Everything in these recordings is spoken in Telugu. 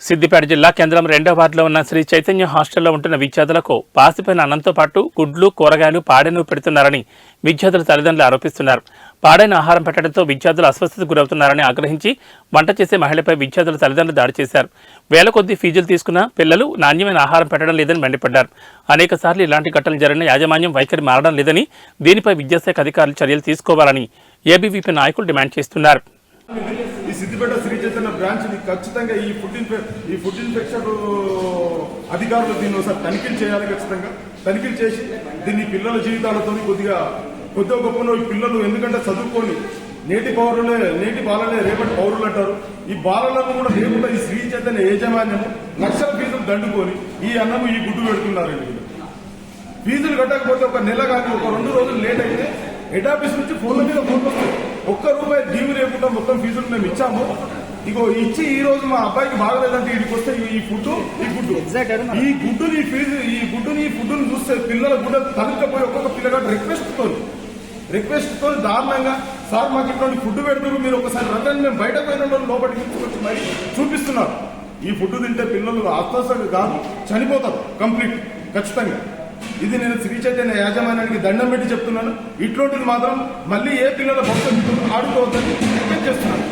సిద్దిపేట జిల్లా కేంద్రం 2వ వార్డులో ఉన్న శ్రీ చైతన్య హాస్టల్లో ఉంటున్న విద్యార్థులకు పాసిపోయిన అన్నంతో పాటు గుడ్లు, కూరగాయలు, పాడెను పెడుతున్నారని విద్యార్థుల తల్లిదండ్రులు ఆరోపిస్తున్నారు. పాడైన ఆహారం పెట్టడంతో విద్యార్థులు అస్వస్థతకు గురవుతున్నారని ఆగ్రహించి వంట చేసే మహిళపై విద్యార్థుల తల్లిదండ్రులు దాడి చేశారు. వేల కొద్దీ ఫీజులు తీసుకున్న పిల్లలు నాణ్యమైన ఆహారం పెట్టడం లేదని మండిపడ్డారు. అనేక సార్లు ఇలాంటి ఘటనలు జరిగిన యాజమాన్యం వైఖరి మారడం లేదని, దీనిపై విద్యాశాఖ అధికారులు చర్యలు తీసుకోవాలని ఏబీవీపీ నాయకులు డిమాండ్ చేస్తున్నారు. ఈ సిద్దిపేట శ్రీ చైతన్య బ్రాంచ్ ని ఖచ్చితంగా ఈ ఫుడ్ ఇన్ఫెక్షన్ అధికారులు దీన్ని ఒకసారి తనిఖీలు చేయాలి. ఖచ్చితంగా తనిఖీలు చేసి దీన్ని పిల్లల జీవితాలతో కొద్దిగా గొప్పలో ఈ పిల్లలు ఎందుకంటే చదువుకొని నేటి బాలలే రేపటి పౌరులు అంటారు. ఈ బాలలను కూడా రేపులో ఈ శ్రీ చైతన్య యాజమాన్యము లక్షల ఫీజులు దండుకొని ఈ అన్నము ఈ గుడ్డు పెడుతున్నారండి. ఫీజులు కట్టకపోతే ఒక నెల కానీ ఒక 2 రోజులు లేట్ అయితే హెడ్ ఆఫీస్ నుంచి ఫోన్ల మీద ఫోన్ వస్తుంది. ఒక్క రూపాయి డ్యూ లేకుండా మొత్తం ఫీజులు మేము ఇచ్చాము. ఇగో ఇచ్చి ఈ రోజు మా అబ్బాయికి బాగలేదంటే ఇక్కడికి వస్తే ఈ ఫుడ్ని చూస్తే పిల్లల గుడ్డలు తనకపోయి ఒక్కొక్క పిల్లగాడు రిక్వెస్ట్ తో దారుణంగా సార్ మాకు ఇటువంటి ఫుడ్ పెడుతున్నారు, మీరు ఒకసారి రండి, మేము బయట పోయిన వాళ్ళు లోపలికి తీసుకొచ్చి మరి చూపిస్తున్నారు. ఈ ఫుడ్ తింటే పిల్లలు అస్వస్థత కాదు చనిపోతారు కంప్లీట్ ఖచ్చితంగా. ఇది నేను శ్రీ చైతన్య యాజమాన్యానికి దండం పెట్టి చెప్తున్నాను. ఇట్లాంటిది మాత్రం మళ్ళీ ఏ పిల్లల భవిష్యత్తు ఆడుకోవద్దని రిక్వెస్ట్ చేస్తున్నాను.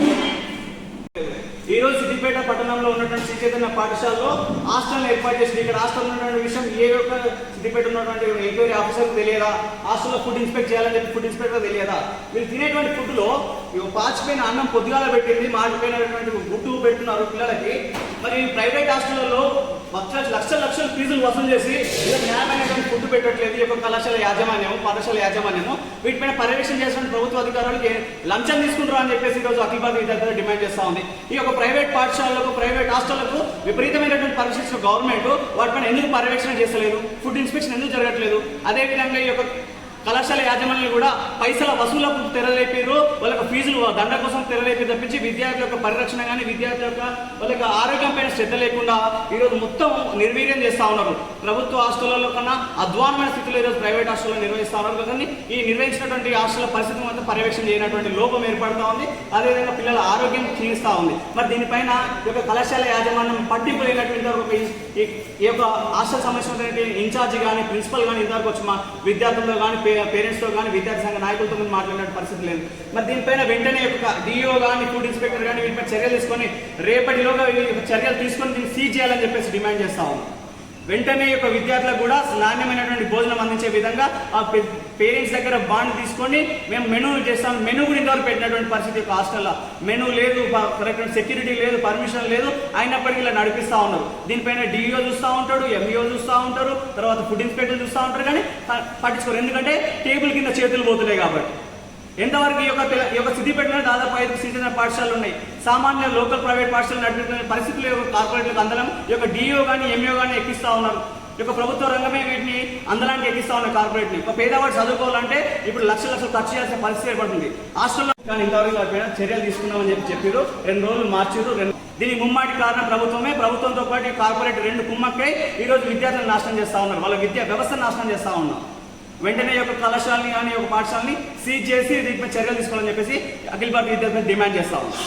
ఈ రోజు సిద్దిపేట పట్టణంలో ఉన్నటువంటి శ్రీ చైతన్య పాఠశాలలో హాస్టల్ ఏర్పాటు చేసింది. ఇక్కడ హాస్టల్ ఉన్నటువంటి విషయం ఏ ఒక్క సిద్దిపేట ఉన్నటువంటి ఎంక్వైరీ ఆఫీసర్కి తెలియదా? హాస్టల్లో ఫుడ్ ఇన్స్పెక్ట్ చేయాలని చెప్పి ఫుడ్ ఇన్స్పెక్టర్ తెలియదా? వీళ్ళు తినేటువంటి ఫుడ్ లో పాచిపోయిన అన్నం పొద్దుగాల పెట్టింది, మాడిపోయినటువంటి గుడ్డు పెడుతున్నారు పిల్లలకి. మరి ప్రైవేట్ హాస్టల్లో లక్షల ఫీజులు వసూలు చేసి న్యాయమైనటువంటి ఫుడ్ పెట్టట్లేదు ఈ యొక్క కళాశాల యాజమాన్యము, పాఠశాల యాజమాన్యము. వీటిపైన పర్యవేక్షణ చేసిన ప్రభుత్వ అధికారులకి లంచం తీసుకుంటారు అని చెప్పేసి ఈరోజు అఖిల భారత విద్యార్థులు డిమాండ్ చేస్తా ఉంది. ఈ యొక్క ప్రైవేట్ పాఠశాలలకు, ప్రైవేట్ హాస్టళ్లకు విపరీతమైనటువంటి పరీక్షించిన గవర్నమెంట్ వాటిపైన ఎందుకు పర్యవేక్షణ చేస్తలేదు? ఫుడ్ ఇన్స్పెక్షన్ ఎందుకు జరగట్లేదు? అదేవిధంగా ఈ యొక్క కళాశాల యాజమాన్యాలు కూడా పైసల వసూలకు తెరలేపారు, వాళ్ళకి ఫీజులు దండ కోసం తెరలేపి తప్పించి విద్యార్థుల యొక్క పరిరక్షణ కానీ విద్యార్థుల యొక్క వాళ్ళ యొక్క ఆరోగ్యం పైన శ్రద్ధ లేకుండా ఈరోజు మొత్తం నిర్వీర్యం చేస్తా ఉన్నారు. ప్రభుత్వ హాస్టళ్లలో కన్నా అధ్వానమైన స్థితిలో ఈరోజు ప్రైవేట్ హాస్టల్లో నిర్వహిస్తా ఉన్నారు. కానీ ఈ నిర్వహించినటువంటి హాస్టల్ పరిస్థితి మొత్తం పర్యవేక్షణ చేయనటువంటి లోపం ఏర్పడతా ఉంది. అదేవిధంగా పిల్లల ఆరోగ్యం క్షీణిస్తా ఉంది. మరి దీనిపైన ఈ యొక్క కళాశాల యాజమాన్యం పట్టింపు లేనటువంటి ఈ యొక్క హాస్టల్ సంబంధించినటువంటి ఇన్ఛార్జి కానీ ప్రిన్సిపల్ కానీ ఇంతవరకు వచ్చి మా విద్యార్థులతో కానీ పేరెంట్స్తో కానీ విద్యార్థి సంఘ నాయకులతో మాట్లాడిన పరిస్థితి లేదు. మరి దీనిపైన వెంటనే ఒక డిఓ కానీ ఫుడ్ ఇన్స్పెక్టర్ కానీ వీటిపై చర్యలు తీసుకొని రేపటిలోగా చర్యలు తీసుకొని దీన్ని సీజ్ చేయాలని చెప్పేసి డిమాండ్ చేస్తా ఉన్నాం. వెంటనే యొక్క విద్యార్థులకు కూడా నాణ్యమైనటువంటి భోజనం అందించే విధంగా ఆ పేరెంట్స్ దగ్గర బాండ్ తీసుకొని మేము మెనూ చేస్తాం. మెనూ కూడా ఇంతవరకు పెట్టినటువంటి పరిస్థితి యొక్క హాస్టల్లో మెనూ లేదు, కరెక్ట్ సెక్యూరిటీ లేదు, పర్మిషన్ లేదు, అయినప్పటికీ ఇలా నడిపిస్తూ ఉన్నారు. దీనిపైన డిఓ చూస్తూ ఉంటాడు, ఎంఈఓ చూస్తూ ఉంటారు, తర్వాత ఫుడ్ ఇన్స్పెక్టర్ చూస్తూ ఉంటారు, కానీ పట్టించుకోరు. ఎందుకంటే టేబుల్ కింద చేతులు పోతున్నాయి కాబట్టి. ఎంతవరకు ఈ యొక్క సిద్దిపేటలో దాదాపు 5 శ్రీ చైతన్య పాఠశాలలు ఉన్నాయి. సామాన్య లోకల్ ప్రైవేట్ పాఠశాలలు నడిపిస్తున్న పరిస్థితులు కార్పొరేట్లకు అందలం ఈ యొక్క డిఓ కానీ ఎంఈఓ కానీ ఎక్కిస్తూ ఉన్నారు. ఈ యొక్క ప్రభుత్వ రంగమే వీటిని అందలాంటి ఎక్కిస్తూ ఉన్నాయి కార్పొరేట్ని. ఒక పేదవాడు చదువుకోవాలంటే ఇప్పుడు లక్షలు ఖర్చు చేయాల్సిన పరిస్థితి ఏర్పడుతుంది హాస్టల్లో. కానీ ఇంతవరకు వాటిపైన చర్యలు తీసుకున్నామని చెప్పారు. 2 రోజులు మార్చారు. దీని ముమ్మాటి కారణం ప్రభుత్వమే. ప్రభుత్వంతో పాటు కార్పొరేట్ 2 కుమ్మక్కై ఈరోజు విద్యార్థులను నాశనం చేస్తూ ఉన్నారు, వాళ్ళ విద్యా వ్యవస్థను నాశనం చేస్తూ ఉన్నారు. వెంటనే యొక్క కళాశాలని కానీ ఒక పాఠశాలని సీజ్ చేసి దీనిపై చర్యలు తీసుకోవాలని చెప్పేసి అఖిల భారత విద్యార్థులను డిమాండ్ చేస్తా ఉన్నాం.